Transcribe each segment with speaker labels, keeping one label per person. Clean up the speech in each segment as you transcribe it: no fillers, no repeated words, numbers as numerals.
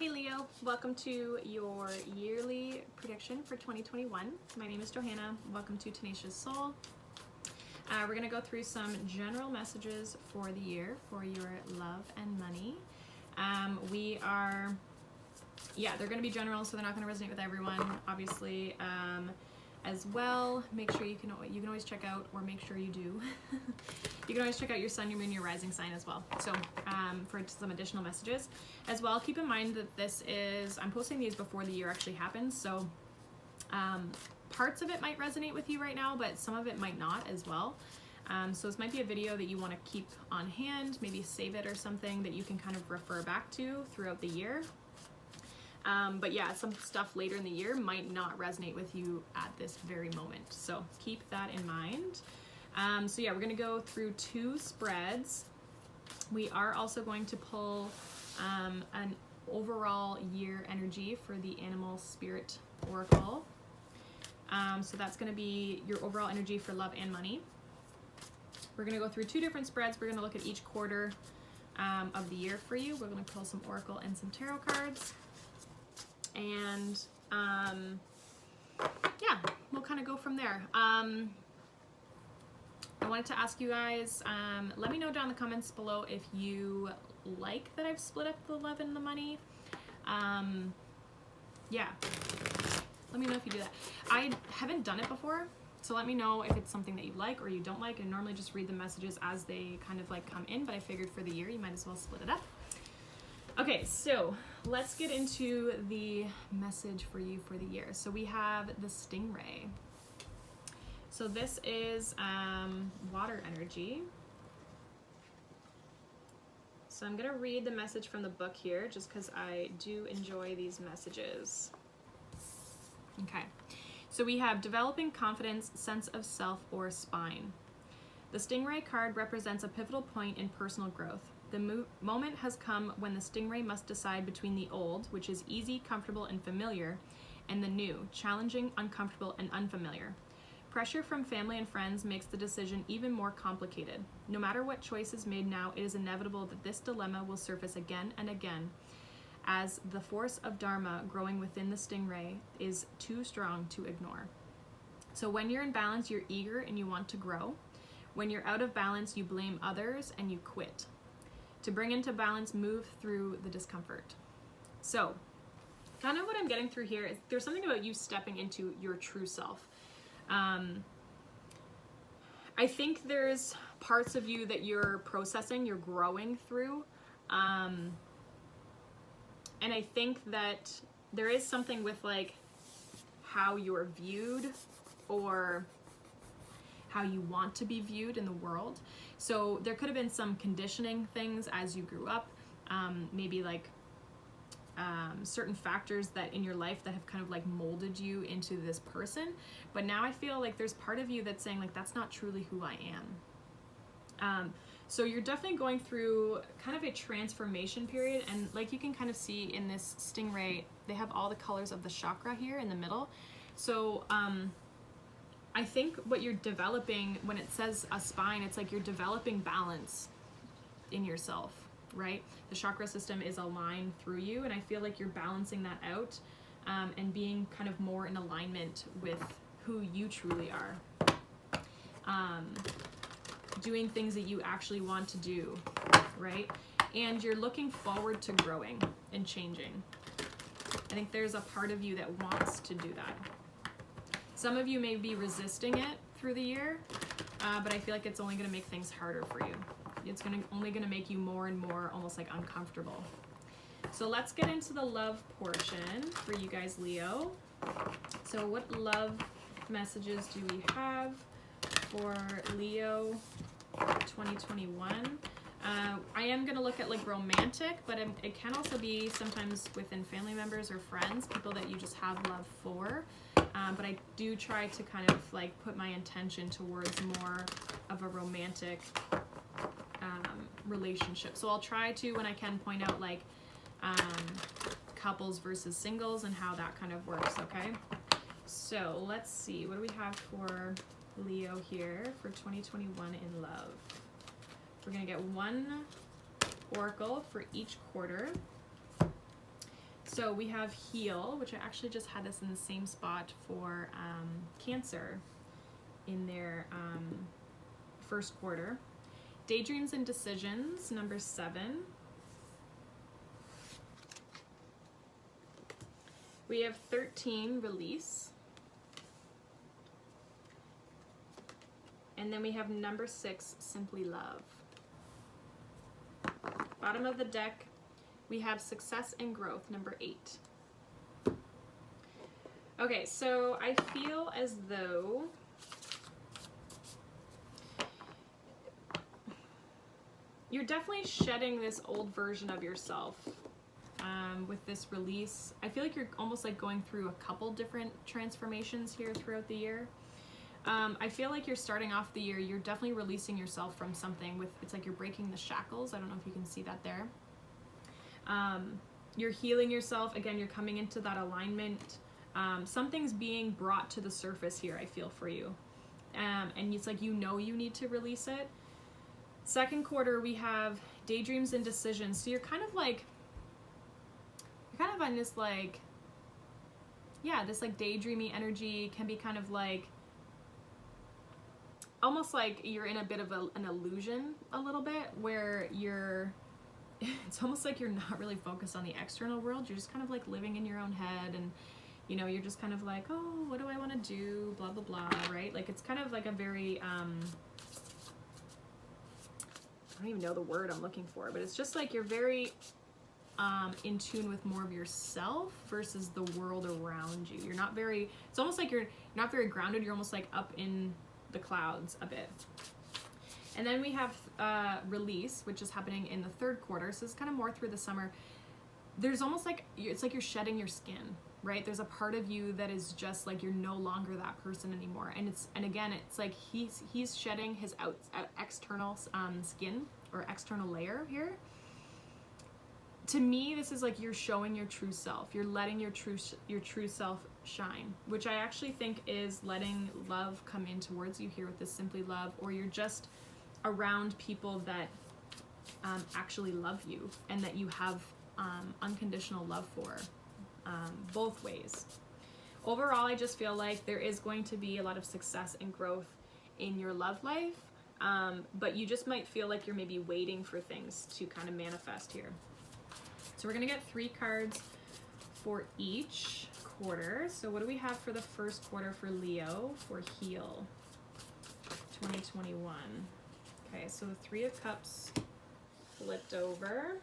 Speaker 1: Hey Leo, welcome to your yearly prediction for 2021. My name is Johanna. Welcome to Tenacious Soul. We're going to go through some general messages for the year for your love and money. They're going to be general, so they're not going to resonate with everyone, obviously. As well, make sure you can always check out, or make sure you do. You can always check out your sun, your moon, your rising sign as well. So for some additional messages as well, keep in mind that I'm posting these before the year actually happens. So parts of it might resonate with you right now, but some of it might not as well. So this might be a video that you want to keep on hand, maybe save it or something that you can kind of refer back to throughout the year. But yeah, some stuff later in the year might not resonate with you at this very moment. So keep that in mind. So yeah, we're going to go through 2 spreads. We are also going to pull an overall year energy for the Animal Spirit Oracle. So that's going to be your overall energy for love and money. We're going to go through 2 different spreads. We're going to look at each quarter of the year for you. We're going to pull some Oracle and some Tarot cards. And yeah, we'll kind of go from there. I wanted to ask you guys, let me know down in the comments below if you like that I've split up the love and the money. Yeah, let me know if you do that. I haven't done it before, so let me know if it's something that you like or you don't like. I normally just read the messages as they kind of like come in, but I figured for the year you might as well split it up. Okay, so let's get into the message for you for the year. So we have the Stingray. So this is water energy. So I'm gonna read the message from the book here just because I do enjoy these messages. Okay, so we have developing confidence, sense of self, or spine. The Stingray card represents a pivotal point in personal growth. The moment has come when the Stingray must decide between the old, which is easy, comfortable, and familiar, and the new, challenging, uncomfortable, and unfamiliar. Pressure from family and friends makes the decision even more complicated. No matter what choice is made now, it is inevitable that this dilemma will surface again and again, as the force of Dharma growing within the Stingray is too strong to ignore. So when you're in balance, you're eager and you want to grow. When you're out of balance, you blame others and you quit. To bring into balance, move through the discomfort. So, kind of what I'm getting through here is there's something about you stepping into your true self. I think there's parts of you that you're processing, you're growing through. And I think that there is something with like how you're viewed or how you want to be viewed in the world. So there could have been some conditioning things as you grew up, maybe like certain factors that in your life that have kind of like molded you into this person. But now I feel like there's part of you that's saying like, that's not truly who I am. So you're definitely going through kind of a transformation period. And like you can kind of see in this Stingray, they have all the colors of the chakra here in the middle. So, I think what you're developing when it says a spine, it's like you're developing balance in yourself, right? The chakra system is a line through you, and I feel like you're balancing that out and being kind of more in alignment with who you truly are. Doing things that you actually want to do, right? And you're looking forward to growing and changing. I think there's a part of you that wants to do that. Some of you may be resisting it through the year, but I feel like it's only going to make things harder for you. It's only going to make you more and more almost like uncomfortable. So let's get into the love portion for you guys, Leo. So what love messages do we have for Leo 2021? I am going to look at like romantic, but it can also be sometimes within family members or friends, people that you just have love for. But I do try to kind of like put my intention towards more of a romantic relationship. So I'll try to, when I can, point out like couples versus singles and how that kind of works, okay? So let's see, what do we have for Leo here for 2021 in love? We're gonna get one oracle for each quarter. So we have heal, which I actually just had this in the same spot for Cancer in their first quarter. Daydreams and decisions, number 7. We have 13, release. And then we have number 6, simply love. Bottom of the deck, we have success and growth, number 8. Okay, so I feel as though you're definitely shedding this old version of yourself with this release. I feel like you're almost like going through a couple different transformations here throughout the year. I feel like you're starting off the year, you're definitely releasing yourself from something with, it's like you're breaking the shackles. I don't know if you can see that there. You're healing yourself. Again, you're coming into that alignment. Something's being brought to the surface here, I feel, for you. And it's like, you know, you need to release it. Second quarter, we have daydreams and decisions. So you're kind of like, you're kind of on this like, yeah, this like daydreamy energy. Can be kind of like, almost like you're in a bit of an illusion a little bit, where you're, it's almost like you're not really focused on the external world. You're just kind of like living in your own head, and you know, you're just kind of like, oh, what do I want to do, blah blah blah, right? Like it's kind of like a very I don't even know the word I'm looking for, but it's just like you're very in tune with more of yourself versus the world around you. You're not very, it's almost like you're not very grounded. You're almost like up in the clouds a bit. And then we have release, which is happening in the third quarter. So it's kind of more through the summer. There's almost like, it's like you're shedding your skin, right? There's a part of you that is just like, you're no longer that person anymore. And again, it's like he's shedding his external skin or external layer here. To me, this is like you're showing your true self. You're letting your true self shine, which I actually think is letting love come in towards you here with this simply love, or you're just around people that actually love you and that you have unconditional love for, both ways. Overall, I just feel like there is going to be a lot of success and growth in your love life, but you just might feel like you're maybe waiting for things to kind of manifest here. So we're gonna get 3 cards for each quarter. So what do we have for the first quarter for Leo for Heal 2021? Okay, so the 3 of Cups flipped over,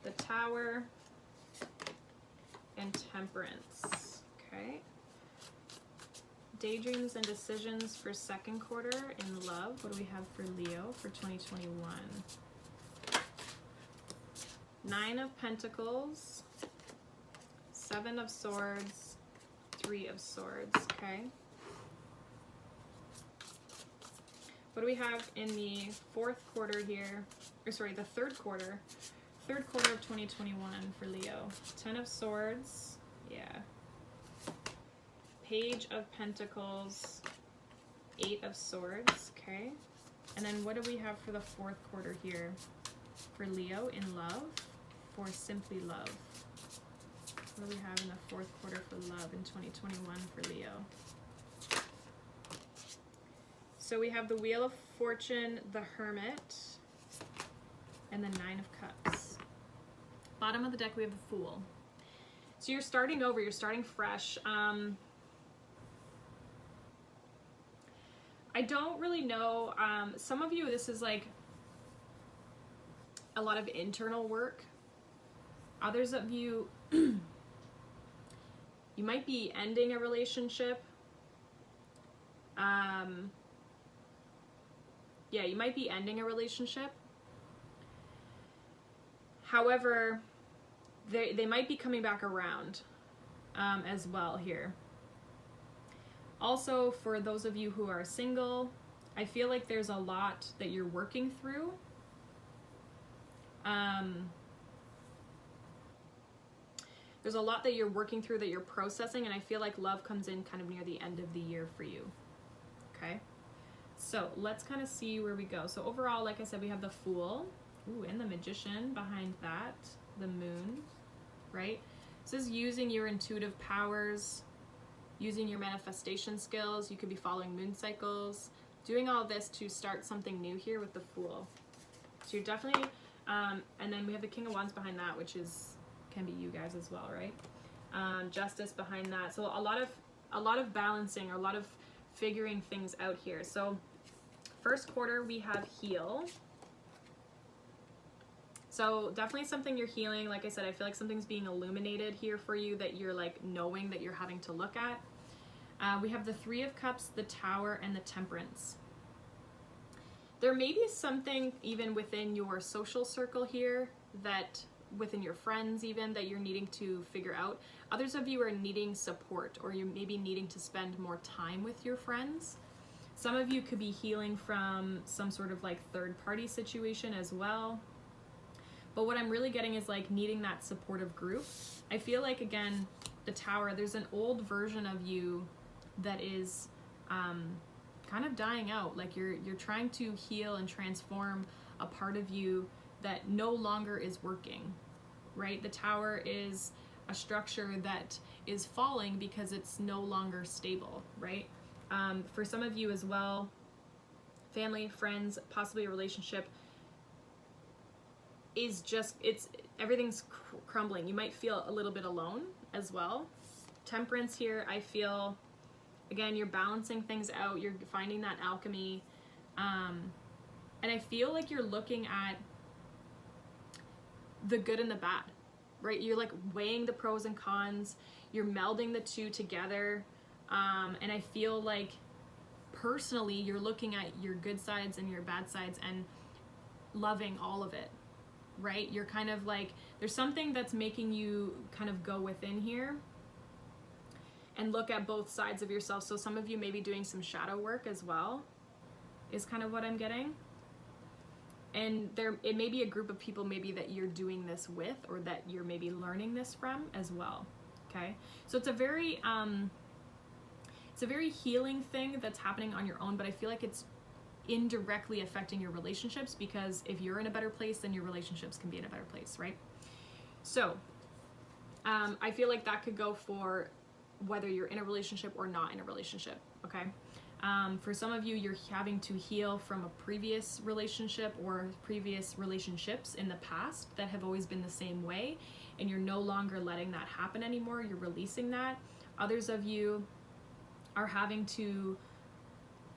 Speaker 1: the Tower, and Temperance. Okay. Daydreams and decisions for second quarter in love. What do we have for Leo for 2021? 9 of Pentacles, 7 of Swords, 3 of Swords. Okay. What do we have in the fourth quarter here? Or sorry, the third quarter of 2021 for Leo. 10 of Swords, yeah. Page of Pentacles, 8 of Swords, okay. And then what do we have for the fourth quarter here for Leo in love, for simply love? What do we have in the fourth quarter for love in 2021 for Leo? So we have the Wheel of Fortune, the Hermit, and the 9 of Cups. Bottom of the deck, we have the Fool. So you're starting over, you're starting fresh. I don't really know. Some of you, this is like a lot of internal work. Others of you, you might be ending a relationship. Yeah, you might be ending a relationship. However, they might be coming back around as well here. Also, for those of you who are single, I feel like there's a lot that you're working through. There's a lot that you're working through, that you're processing, and I feel like love comes in kind of near the end of the year for you. Okay? So let's kind of see where we go. So overall, like I said, we have the Fool. Ooh, and the Magician behind that. The right? This is using your intuitive powers, using your manifestation skills. You could be following moon cycles, doing all this to start something new here with the Fool. So you're definitely, and then we have the King of Wands behind that, which can be you guys as well, right? Justice behind that. So a lot of balancing, or a lot of figuring things out here. So first quarter we have heal. So definitely something you're healing. Like I said, I feel like something's being illuminated here for you that you're like knowing that you're having to look at. We have the Three of Cups, the Tower, and the Temperance. There may be something even within your social circle here, that within your friends even, that you're needing to figure out. Others of you are needing support, or you may be needing to spend more time with your friends. Some of you could be healing from some sort of like third party situation as well. But what I'm really getting is like needing that supportive group. I feel like, again, the Tower, there's an old version of you that is kind of dying out. Like you're trying to heal and transform a part of you that no longer is working, right? The Tower is a structure that is falling because it's no longer stable, right? For some of you as well, family, friends, possibly a relationship, is just, everything's crumbling. You might feel a little bit alone as well. Temperance here, I feel, again, you're balancing things out, you're finding that alchemy, and I feel like you're looking at the good and the bad, right? You're like weighing the pros and cons, you're melding the two together, and I feel like personally you're looking at your good sides and your bad sides and loving all of it, right? You're kind of like, there's something that's making you kind of go within here and look at both sides of yourself. So some of you may be doing some shadow work as well, is kind of what I'm getting. And it may be a group of people maybe that you're doing this with, or that you're maybe learning this from as well, okay? So it's a very healing thing that's happening on your own, but I feel like it's indirectly affecting your relationships, because if you're in a better place, then your relationships can be in a better place, right? So I feel like that could go for whether you're in a relationship or not in a relationship, okay? For some of you, you're having to heal from a previous relationship or previous relationships in the past that have always been the same way, and you're no longer letting that happen anymore. You're releasing that. Others of you are having to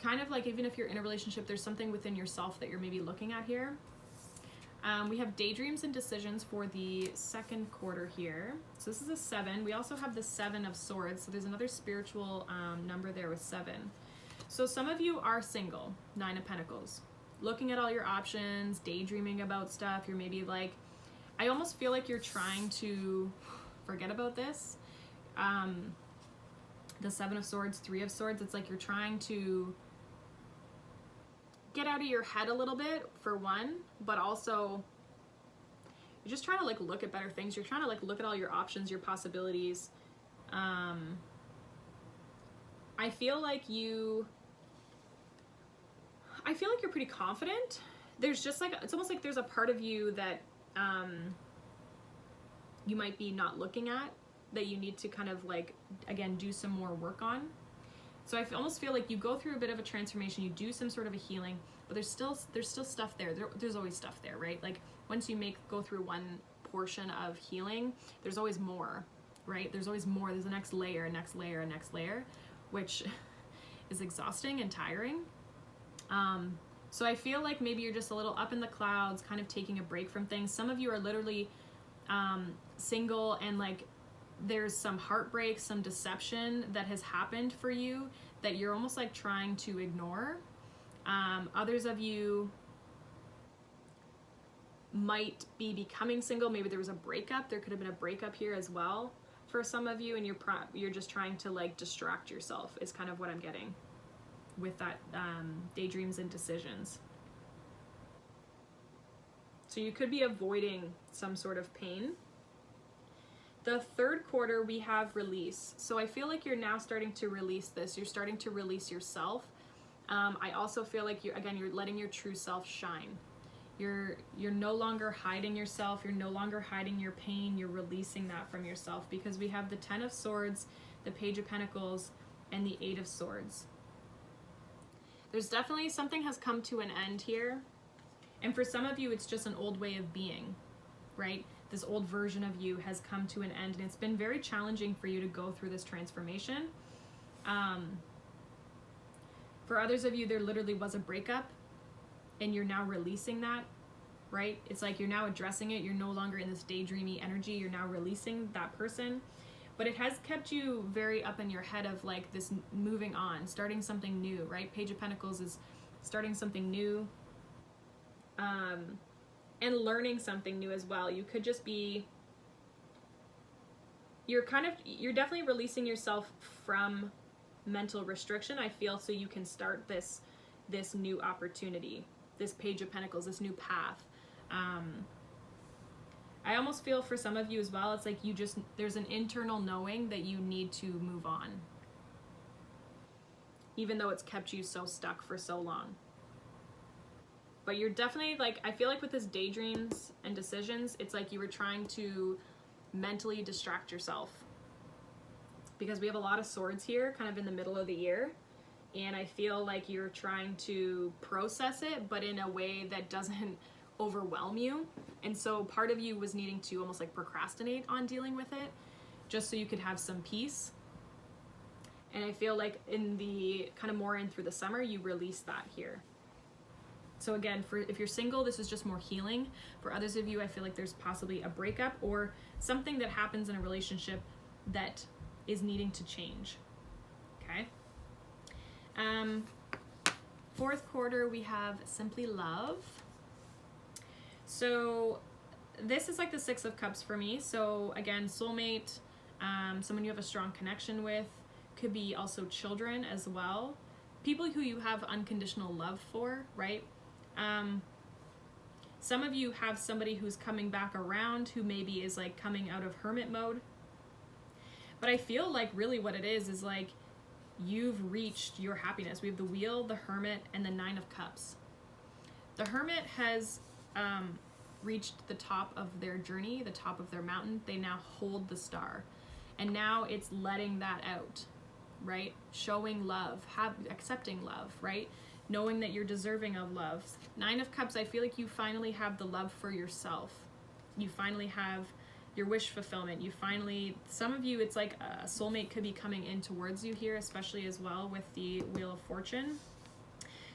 Speaker 1: kind of like, even if you're in a relationship, there's something within yourself that you're maybe looking at here. We have daydreams and decisions for the second quarter here. So this is a 7. We also have the 7 of Swords. So there's another spiritual number there with 7. So some of you are single, 9 of Pentacles, looking at all your options, daydreaming about stuff. You're maybe like, I almost feel like you're trying to forget about this. The 7 of Swords, 3 of Swords, it's like you're trying to get out of your head a little bit, for one, but also you're just trying to like look at better things. You're trying to like look at all your options, your possibilities. I feel like you're pretty confident. There's just like, it's almost like there's a part of you that you might be not looking at, that you need to kind of like, again, do some more work on. So I almost feel like you go through a bit of a transformation, you do some sort of a healing, but there's still stuff there. There's always stuff there, right? Like once you go through one portion of healing, there's always more, right? There's always more. There's the next layer, next layer, next layer, which is exhausting and tiring. So I feel like maybe you're just a little up in the clouds, kind of taking a break from things. Some of you are literally single, and like there's some heartbreak, some deception that has happened for you that you're almost like trying to ignore. Others of you might be becoming single. Maybe there was a breakup. There could have been a breakup here as well for some of you, and you're just trying to like distract yourself, is kind of what I'm getting with that daydreams and decisions. So you could be avoiding some sort of pain. The third quarter, we have release. So I feel like you're now starting to release this. You're starting to release yourself. I also feel like you're letting your true self shine. You're no longer hiding yourself. You're no longer hiding your pain. You're releasing that from yourself, because we have the 10 of Swords, the Page of Pentacles, and the 8 of Swords. There's definitely something has come to an end here. And for some of you, it's just an old way of being, right? This old version of you has come to an end, and it's been very challenging for you to go through this transformation. For others of you, there literally was a breakup, and you're now releasing that, right? It's like you're now addressing it. You're no longer in this daydreamy energy. You're now releasing that person. But it has kept you very up in your head of like this moving on, starting something new, right? Page of Pentacles is starting something new, and learning something new as well. You could just be, you're definitely releasing yourself from mental restriction, I feel, so you can start this new opportunity, this Page of Pentacles, this new path. I almost feel for some of you as well, it's like there's an internal knowing that you need to move on, even though it's kept you so stuck for so long. But you're definitely like, I feel like with this daydreams and decisions, it's like you were trying to mentally distract yourself, because we have a lot of swords here kind of in the middle of the year. And I feel like you're trying to process it, but in a way that doesn't overwhelm you. And so part of you was needing to almost like procrastinate on dealing with it, just so you could have some peace. And I feel like in the kind of more in through the summer, you release that here. So again, if you're single, this is just more healing. For others of you, I feel like there's possibly a breakup or something that happens in a relationship that is needing to change. Okay. Fourth quarter, we have Simply Love. So this is like the 6 of Cups for me. So again, soulmate, someone you have a strong connection with, could be also children as well. People who you have unconditional love for, right? Some of you have somebody who's coming back around who maybe is like coming out of hermit mode. But I feel like really what it is like you've reached your happiness. We have the Wheel, the Hermit, and the 9 of Cups. The Hermit has reached the top of their journey, the top of their mountain. They now hold the star. And now it's letting that out, right? Showing love, accepting love, right? Knowing that you're deserving of love. 9 of Cups, I feel like you finally have the love for yourself. You finally have your wish fulfillment. You finally, some of you, it's like a soulmate could be coming in towards you here, especially as well with the Wheel of Fortune.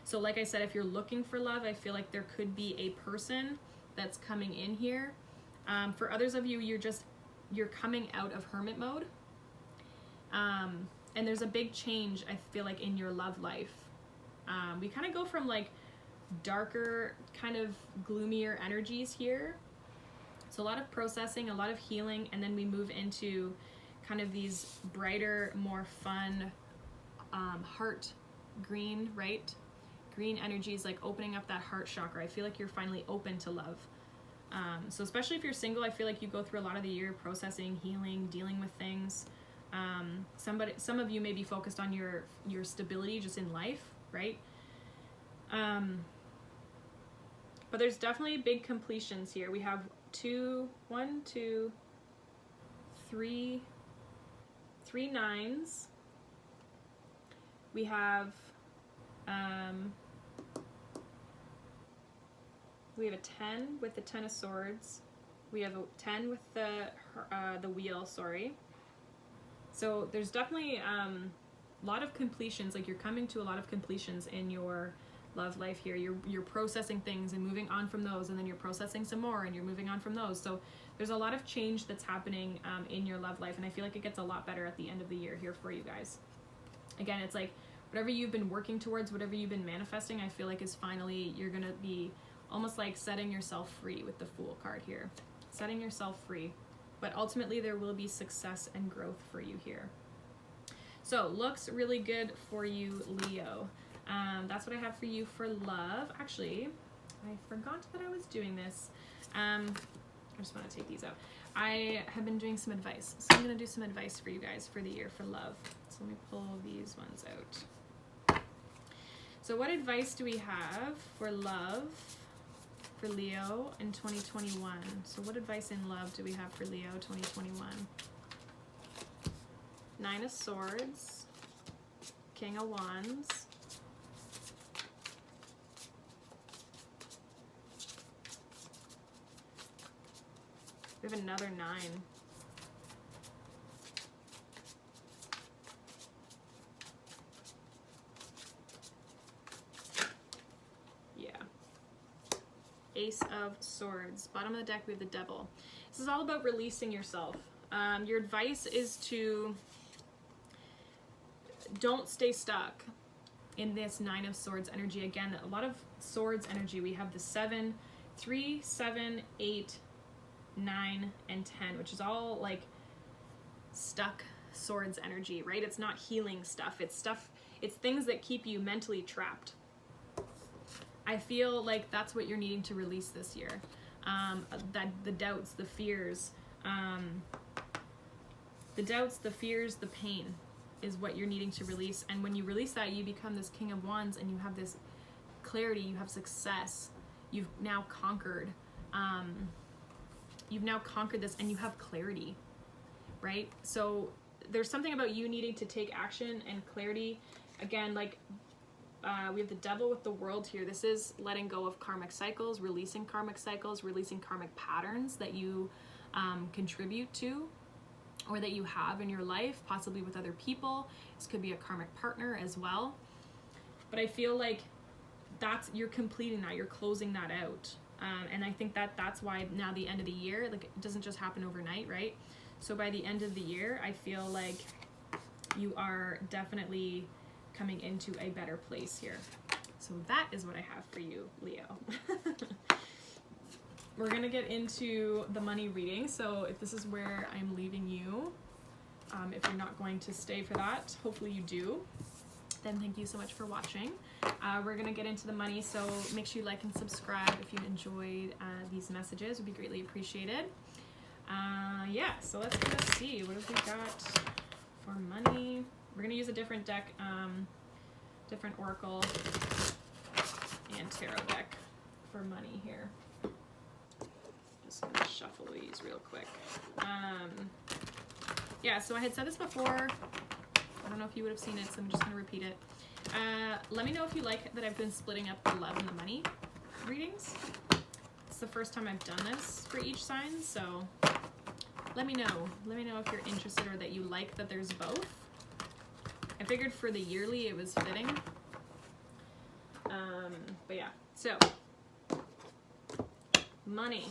Speaker 1: So like I said, if you're looking for love, I feel like there could be a person that's coming in here. For others of you, you're coming out of hermit mode. And there's a big change, I feel like, in your love life. We kind of go from like darker, kind of gloomier energies here. So a lot of processing, a lot of healing, and then we move into kind of these brighter, more fun, heart green, right? Green energies, like opening up that heart chakra. I feel like you're finally open to love. So especially if you're single, I feel like you go through a lot of the year processing, healing, dealing with things. Some of you may be focused on your stability just in life, right? But there's definitely big completions here. We have 3 9s. We have a 10 with the 10 of Swords. We have a 10 with the Wheel, sorry. So there's definitely a lot of completions, like you're coming to a lot of completions in your love life here. You're processing things and moving on from those, and then you're processing some more and you're moving on from those. So there's a lot of change that's happening in your love life, and I feel like it gets a lot better at the end of the year here for you guys. Again, it's like whatever you've been working towards, whatever you've been manifesting, I feel like is finally, you're gonna be almost like setting yourself free with the Fool card here. Setting yourself free. But ultimately there will be success and growth for you here. So looks really good for you, Leo. That's what I have for you for love. Actually, I forgot that I was doing this. I just want to take these out. I have been doing some advice. So I'm going to do some advice for you guys for the year for love. So let me pull these ones out. So what advice do we have for love for Leo in 2021? So what advice in love do we have for Leo 2021? 9 of Swords, King of Wands, we have another 9. Yeah. Ace of Swords. Bottom of the deck, we have the Devil. This is all about releasing yourself. Your advice is to don't stay stuck in this 9 of Swords energy. Again, a lot of Swords energy. We have the 7, 3, 7, 8, 9, and 10, which is all like stuck Swords energy, right? It's not healing stuff. It's things that keep you mentally trapped. I feel like that's what you're needing to release this year. That the doubts, the fears, the pain is what you're needing to release. And when you release that, you become this King of Wands and you have this clarity, you have success. You've now conquered. You've now conquered this and you have clarity, right? So there's something about you needing to take action and clarity. Again, like we have the Devil with the World here. This is letting go of karmic cycles, releasing karmic patterns that you contribute to or that you have in your life, possibly with other people. This could be a karmic partner as well. But I feel like you're completing that, you're closing that out. And I think that's why now the end of the year, like it doesn't just happen overnight, right? So by the end of the year, I feel like you are definitely coming into a better place here. So that is what I have for you, Leo. We're gonna get into the money reading. So if this is where I'm leaving you, if you're not going to stay for that, hopefully you do, then thank you so much for watching. We're gonna get into the money, so make sure you like and subscribe if you enjoyed these messages. It would be greatly appreciated. Yeah, so let's see, what have we got for money? We're gonna use a different deck, different Oracle and Tarot deck for money here. Just gonna shuffle these real quick. Yeah, so I had said this before. I don't know if you would have seen it, so I'm just gonna repeat it. Let me know if you like that I've been splitting up the love and the money readings. It's the first time I've done this for each sign, so let me know. Let me know if you're interested or that you like that there's both. I figured for the yearly it was fitting. But yeah, so money.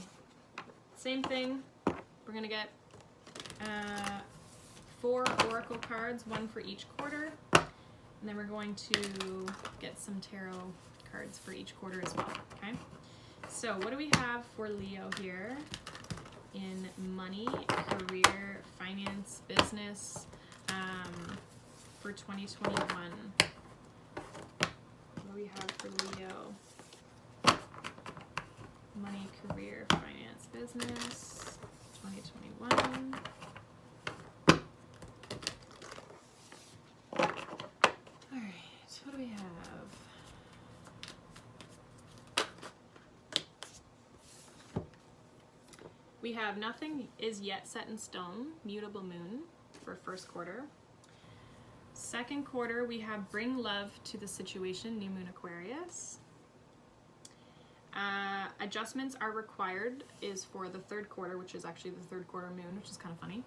Speaker 1: Same thing. We're gonna get 4 Oracle cards, 1 for each quarter. And then we're going to get some tarot cards for each quarter as well, okay? So what do we have for Leo here in money, career, finance, business, for 2021? What do we have for Leo? Money, career, finance, business, 2021. Alright, what do we have? We have nothing is yet set in stone, mutable moon for first quarter. Second quarter, we have bring love to the situation, new moon Aquarius. Adjustments are required is for the third quarter, which is actually the third quarter moon, which is kind of funny.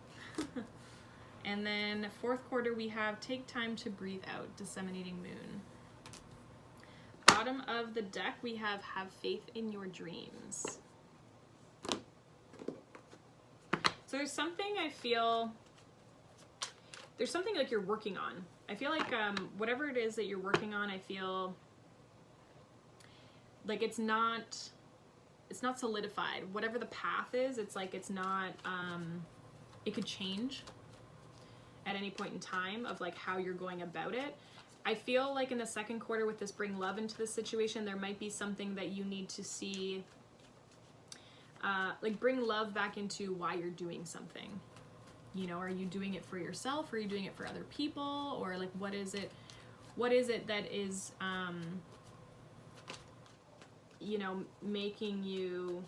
Speaker 1: And then fourth quarter, we have take time to breathe out, disseminating moon. Bottom of the deck, we have faith in your dreams. So there's something I feel, there's something like you're working on. I feel like whatever it is that you're working on, I feel like it's not solidified. Whatever the path is, it's like it's not, it could change at any point in time of like how you're going about it. I feel like in the second quarter with this bring love into the situation, there might be something that you need to see, like bring love back into why you're doing something. You know, are you doing it for yourself? Or are you doing it for other people? Or like, what is it that is, you know, making you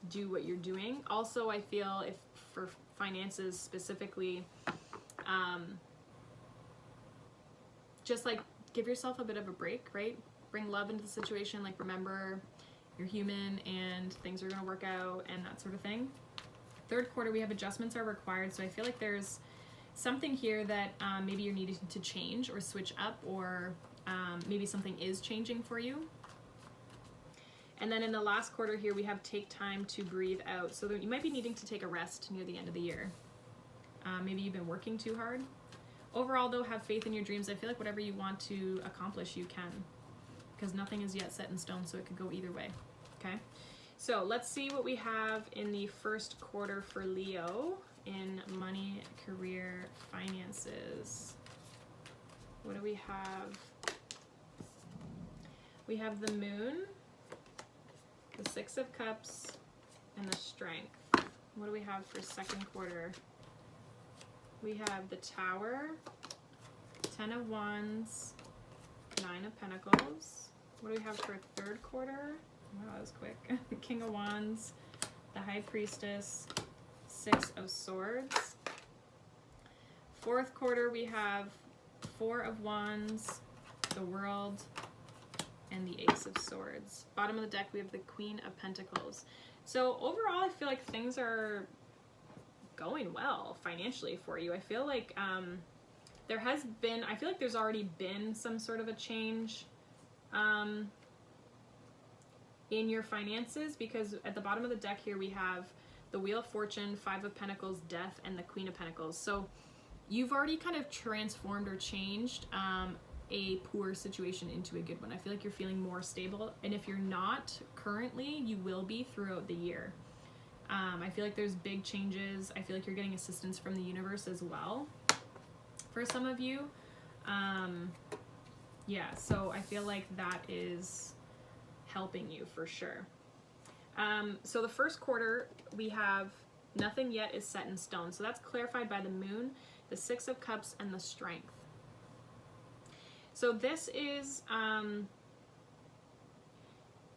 Speaker 1: do what you're doing. Also, I feel if for finances specifically, just like give yourself a bit of a break, right? Bring love into the situation. Like, remember you're human and things are going to work out and that sort of thing. Third quarter, we have adjustments are required. So I feel like there's something here that maybe you're needing to change or switch up, or maybe something is changing for you. And then in the last quarter here, we have take time to breathe out. So you might be needing to take a rest near the end of the year. Maybe you've been working too hard. Overall, though, have faith in your dreams. I feel like whatever you want to accomplish, you can, because nothing is yet set in stone, so it could go either way. Okay, so let's see what we have in the first quarter for Leo in money, career, finances. What do we have? We have the Moon, the Six of Cups, and the Strength. What do we have for second quarter? We have the Tower, Ten of Wands, Nine of Pentacles. What do we have for third quarter? Wow, that was quick. King of Wands, the High Priestess, Six of Swords. Fourth quarter, we have Four of Wands, the World, and the Ace of Swords. Bottom of the deck, we have the Queen of Pentacles. So overall, I feel like things are going well financially for you. I feel like there has been, I feel like there's already been some sort of a change in your finances, because at the bottom of the deck here we have the Wheel of Fortune, Five of Pentacles, Death, and the Queen of Pentacles. So you've already kind of transformed or changed a poor situation into a good one. I feel like you're feeling more stable, and if you're not currently, you will be throughout the year. I feel like there's big changes. I feel like you're getting assistance from the universe as well for some of you. Yeah, so I feel like that is helping you for sure. So the first quarter, we have nothing yet is set in stone. So that's clarified by the Moon, the Six of Cups, and the Strength. So this is,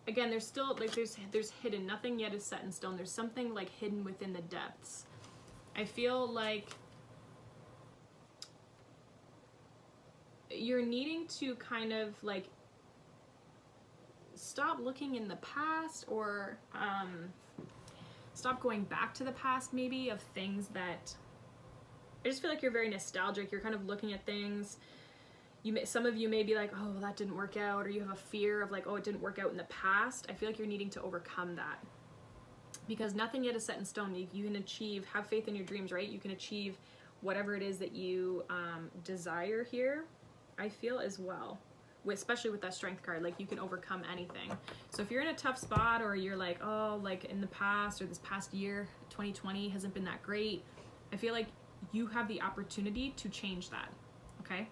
Speaker 1: again, there's still, like, there's hidden, nothing yet is set in stone. There's something like hidden within the depths. I feel like you're needing to kind of like stop looking in the past, or stop going back to the past maybe of things that, I just feel like you're very nostalgic. You're kind of looking at things. Some of you may be like, oh, that didn't work out, or you have a fear of like, oh, it didn't work out in the past. I feel like you're needing to overcome that, because nothing yet is set in stone. You can achieve, have faith in your dreams, right? You can achieve whatever it is that you desire here, I feel, as well. Especially with that Strength card, like you can overcome anything. So if you're in a tough spot, or you're like, oh, like in the past, or this past year, 2020 hasn't been that great, I feel like you have the opportunity to change that, okay?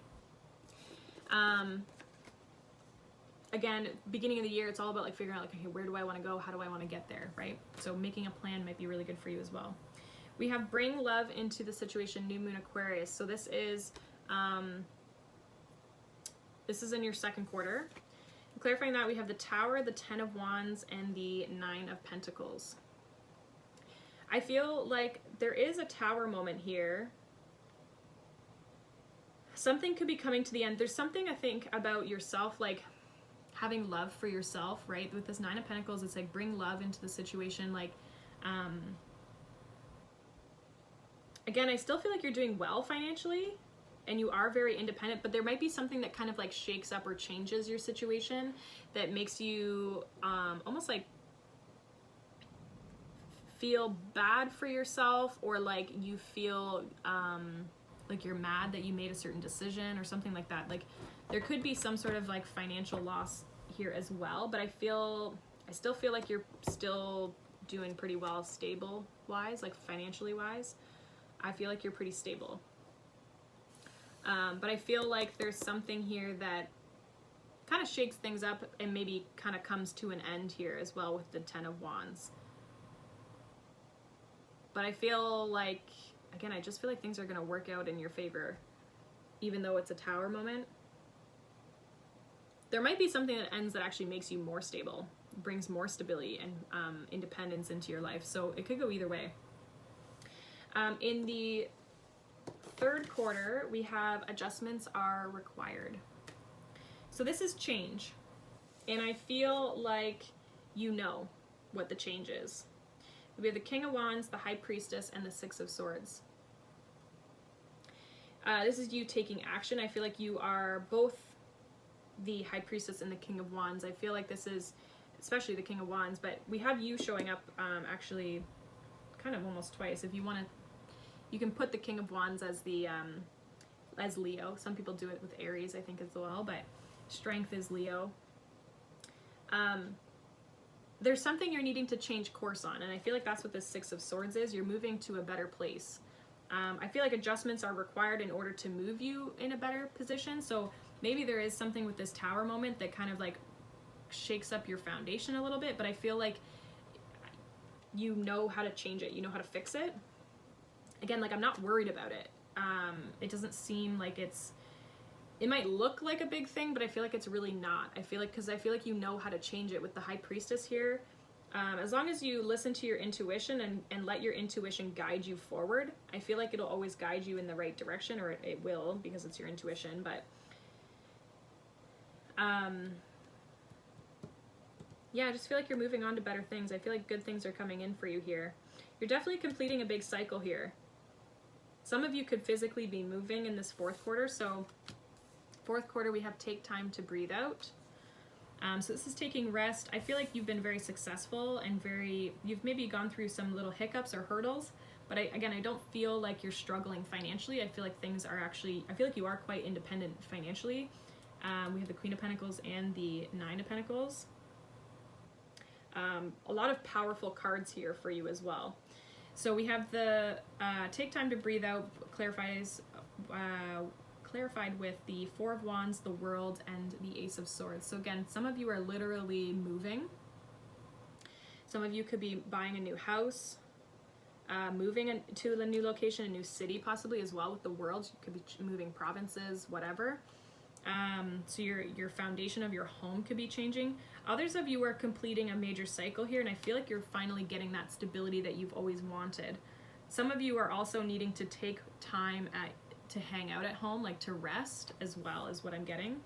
Speaker 1: Again, beginning of the year, it's all about like figuring out like, okay, where do I want to go? How do I want to get there, right? So making a plan might be really good for you as well. We have bring love into the situation, New Moon Aquarius. So this is in your second quarter. Clarifying that, we have the Tower, the Ten of Wands, and the Nine of Pentacles. I feel like there is a Tower moment here. Something could be coming to the end. There's something, I think, about yourself, like having love for yourself, right? With this Nine of Pentacles, it's like bring love into the situation. Like, again, I still feel like you're doing well financially, and you are very independent, but there might be something that kind of like shakes up or changes your situation that makes you almost like feel bad for yourself, or like you feel like you're mad that you made a certain decision or something like that. Like there could be some sort of like financial loss here as well, but I still feel like you're still doing pretty well stable wise, like financially wise. I feel like you're pretty stable. But I feel like there's something here that kind of shakes things up and maybe kind of comes to an end here as well with the Ten of Wands. But I feel like, again, I just feel like things are going to work out in your favor, even though it's a Tower moment. there might be something that ends that actually makes you more stable, brings more stability and independence into your life. So it could go either way. In the third quarter, we have adjustments are required. So this is change. And I feel like you know what the change is. We have the King of Wands, the High Priestess, and the Six of Swords. This is you taking action. I feel like you are both the High Priestess and the King of Wands. I feel like this is, especially the King of Wands, but we have you showing up actually kind of almost twice. If you want to, you can put the King of Wands as the as Leo. Some people do it with Aries, I think, as well, but strength is Leo. There's something you're needing to change course on, and I feel like that's what the Six of Swords is. You're moving to a better place. I feel like adjustments are required in order to move you in a better position. So maybe there is something with this Tower moment that kind of like shakes up your foundation a little bit, but I feel like you know how to change it. You know how to fix it. Again, like, I'm not worried about it. It doesn't seem like it might look like a big thing, but I feel like it's really not. I feel like you know how to change it with the High Priestess here. As long as you listen to your intuition and let your intuition guide you forward, I feel like it'll always guide you in the right direction, or it will, because it's your intuition. But yeah, I just feel like you're moving on to better things. I feel like good things are coming in for you here. You're definitely completing a big cycle here. Some of you could physically be moving in this fourth quarter. So fourth quarter, we have take time to breathe out. So this is taking rest. I feel like you've been very successful and you've maybe gone through some little hiccups or hurdles, but I don't feel like you're struggling financially. I feel like I feel like you are quite independent financially. We have the Queen of Pentacles and the Nine of Pentacles. A lot of powerful cards here for you as well. So we have the take time to breathe out, clarified with the Four of Wands, the World, and the Ace of Swords. So again, some of you are literally moving. Some of you could be buying a new house, moving to a new location, a new city possibly as well with the World. You could be moving provinces, whatever. So your foundation of your home could be changing. Others of you are completing a major cycle here, and I feel like you're finally getting that stability that you've always wanted. Some of you are also needing to take time to hang out at home, like to rest as well, is what I'm getting.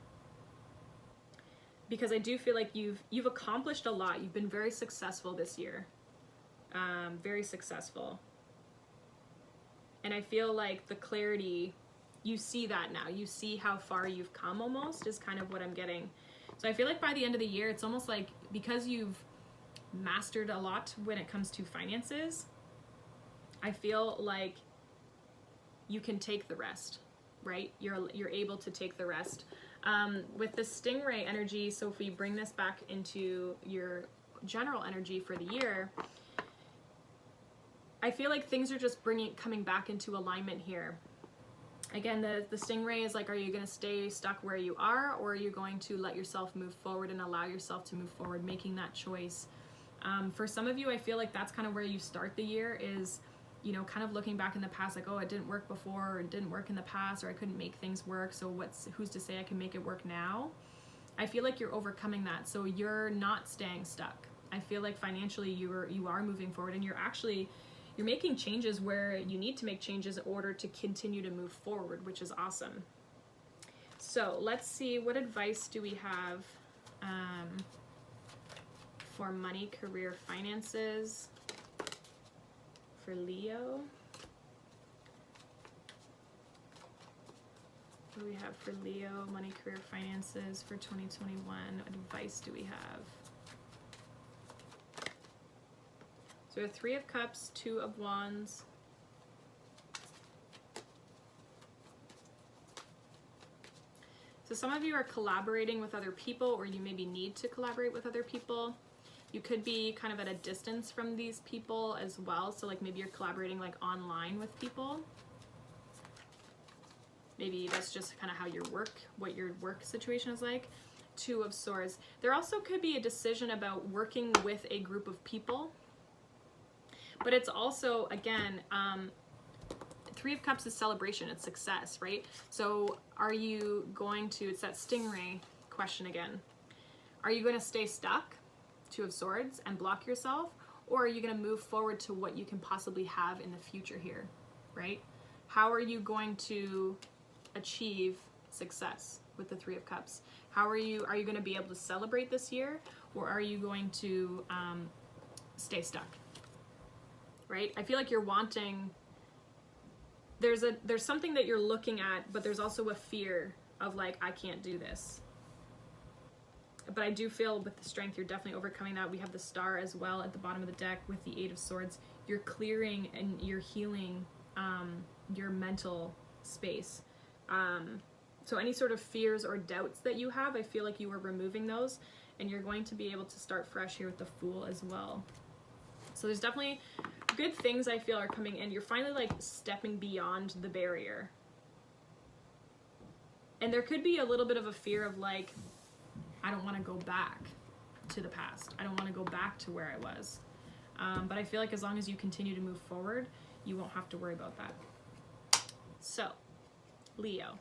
Speaker 1: Because I do feel like you've accomplished a lot. You've been very successful this year. Very successful. And I feel like the clarity, you see that now. You see how far you've come almost, is kind of what I'm getting. So I feel like by the end of the year, it's almost like because you've mastered a lot when it comes to finances, I feel like you can take the rest, right? You're able to take the rest. With the Stingray energy, so if we bring this back into your general energy for the year, I feel like things are just coming back into alignment here. Again, the Stingray is like, are you going to stay stuck where you are, or are you going to let yourself move forward and allow yourself to move forward, making that choice? For some of you, I feel like that's kind of where you start the year, is, you know, kind of looking back in the past, like, oh, it didn't work before, or it didn't work in the past, or I couldn't make things work, so who's to say I can make it work now? I feel like you're overcoming that, so you're not staying stuck. I feel like financially you are moving forward, and you're making changes where you need to make changes in order to continue to move forward, which is awesome. So let's see, what advice do we have for money, career, finances for Leo? What do we have for Leo, money, career, finances for 2021? What advice do we have? So we have Three of Cups, Two of Wands. So some of you are collaborating with other people, or you maybe need to collaborate with other people. You could be kind of at a distance from these people as well. So like maybe you're collaborating like online with people. Maybe that's just kind of how what your work situation is like. Two of Swords. There also could be a decision about working with a group of people. But it's also, again, Three of Cups is celebration, it's success, right? So are you going to, it's that Stingray question again. Are you going to stay stuck, Two of Swords, and block yourself? Or are you going to move forward to what you can possibly have in the future here, right? How are you going to achieve success with the Three of Cups? Are you going to be able to celebrate this year, or are you going to stay stuck, right? I feel like you're wanting, there's something that you're looking at, but there's also a fear of like, I can't do this. But I do feel with the strength, you're definitely overcoming that. We have the Star as well at the bottom of the deck with the Eight of Swords. You're clearing and you're healing your mental space. So any sort of fears or doubts that you have, I feel like you are removing those, and you're going to be able to start fresh here with the Fool as well. So there's definitely good things I feel are coming in. You're finally like stepping beyond the barrier. And there could be a little bit of a fear of like, I don't want to go back to the past. I don't want to go back to where I was. But I feel like as long as you continue to move forward, you won't have to worry about that. So, Leo,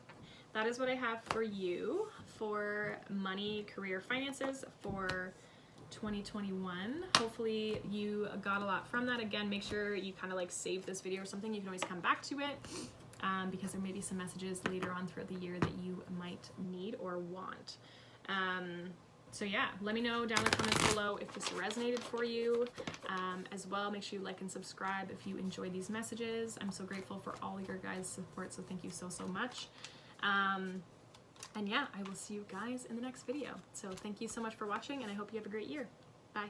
Speaker 1: that is what I have for you for money, career, finances for 2021. Hopefully you got a lot from that. Again, make sure you kind of like save this video or something. You can always come back to it because there may be some messages later on throughout the year that you might need or want. So yeah, let me know down in the comments below if this resonated for you. As well, make sure you like and subscribe if you enjoy these messages. I'm so grateful for all your guys' support, so thank you so much. And yeah, I will see you guys in the next video. So thank you so much for watching, and I hope you have a great year. Bye.